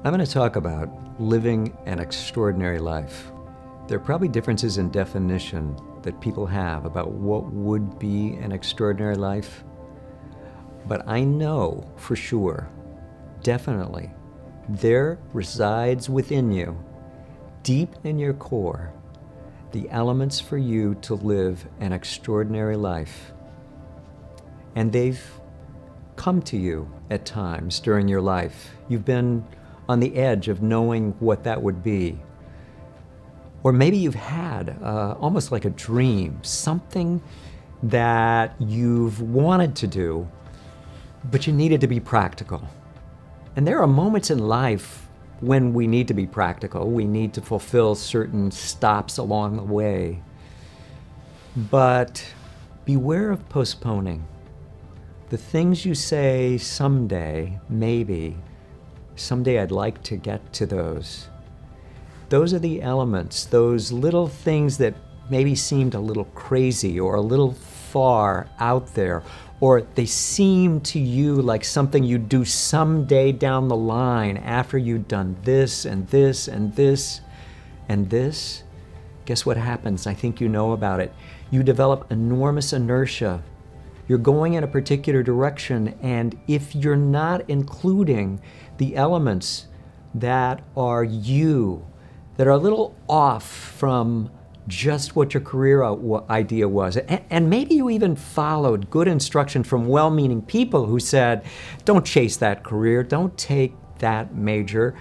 I'm going to talk about living an extraordinary life. There are probably differences in definition that people have about what would be an extraordinary life. But I know for sure, definitely, there resides within you, deep in your core, the elements for you to live an extraordinary life. And they've come to you at times during your life. You've been on the edge of knowing what that would be. Or maybe you've had almost like a dream, something that you've wanted to do, but you needed to be practical. And there are moments in life when we need to be practical. We need to fulfill certain stops along the way. But beware of postponing. The things you say someday, maybe, someday I'd like to get to those. Those are the elements, those little things that maybe seemed a little crazy or a little far out there, or they seem to you like something you'd do someday down the line after you'd done this and this and this and this. Guess what happens? I think you know about it. You develop enormous inertia. You're going in a particular direction, and if you're not including the elements that are you, that are a little off from just what your career idea was, and maybe you even followed good instruction from well-meaning people who said, don't chase that career, don't take that major.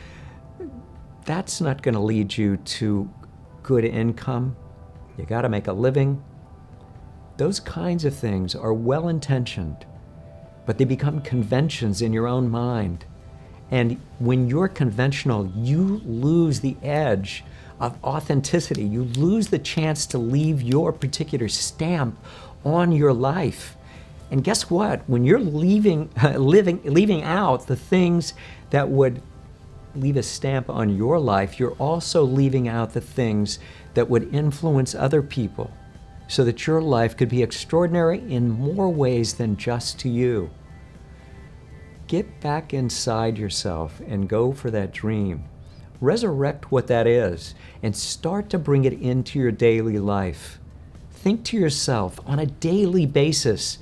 That's not going to lead you to good income. You got to make a living. Those kinds of things are well-intentioned, but they become conventions in your own mind. And when you're conventional, you lose the edge of authenticity. You lose the chance to leave your particular stamp on your life. And guess what? When you're leaving out the things that would leave a stamp on your life, you're also leaving out the things that would influence other people, so that your life could be extraordinary in more ways than just to you. Get back inside yourself and go for that dream. Resurrect what that is and start to bring it into your daily life. Think to yourself on a daily basis,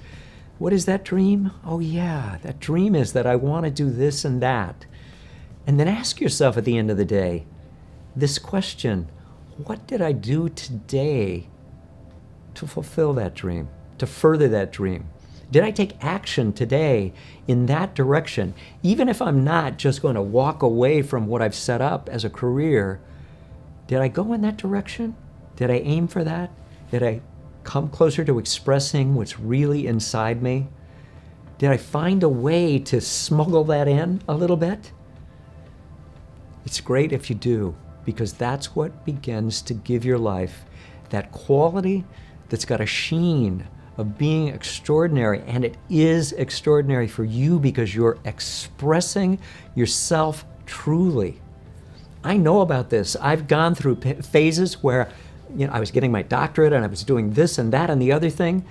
what is that dream? Oh yeah, that dream is that I want to do this and that. And then ask yourself at the end of the day this question: what did I do today to fulfill that dream, to further that dream? Did I take action today in that direction? Even if I'm not just going to walk away from what I've set up as a career, did I go in that direction? Did I aim for that? Did I come closer to expressing what's really inside me? Did I find a way to smuggle that in a little bit? It's great if you do, because that's what begins to give your life that quality that's got a sheen of being extraordinary. And it is extraordinary for you because you're expressing yourself truly. I know about this. I've gone through phases where I was getting my doctorate and I was doing this and that and the other thing.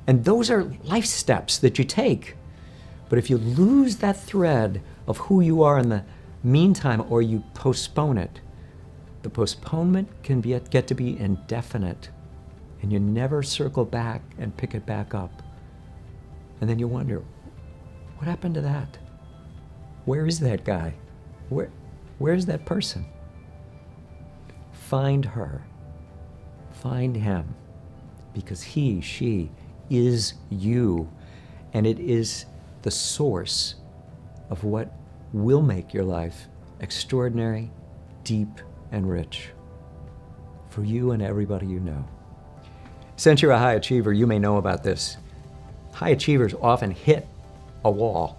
And those are life steps that you take. But if you lose that thread of who you are in the meantime, or you postpone it, the postponement can get to be indefinite. And you never circle back and pick it back up. And then you wonder, what happened to that? Where is that guy? Where's that person? Find her. Find him. Because he, she is you. And it is the source of what will make your life extraordinary, deep, and rich. For you and everybody you know. Since you're a high achiever, you may know about this. High achievers often hit a wall.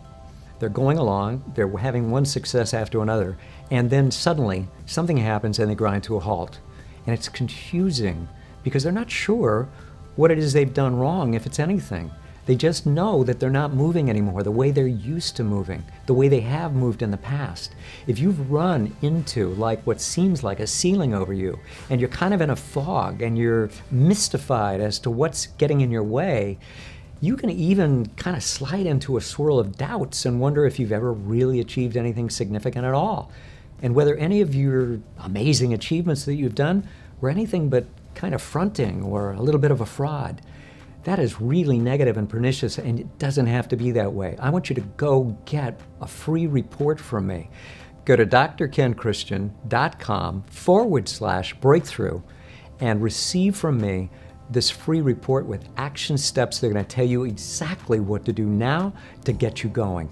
They're going along, they're having one success after another, and then suddenly something happens and they grind to a halt. And it's confusing because they're not sure what it is they've done wrong, if it's anything. They just know that they're not moving anymore the way they're used to moving, the way they have moved in the past. If you've run into like what seems like a ceiling over you, and you're kind of in a fog and you're mystified as to what's getting in your way, you can even kind of slide into a swirl of doubts and wonder if you've ever really achieved anything significant at all. And whether any of your amazing achievements that you've done were anything but kind of fronting or a little bit of a fraud, that is really negative and pernicious, and it doesn't have to be that way. I want you to go get a free report from me. Go to drkenchristian.com/breakthrough and receive from me this free report with action steps that are going to tell you exactly what to do now to get you going.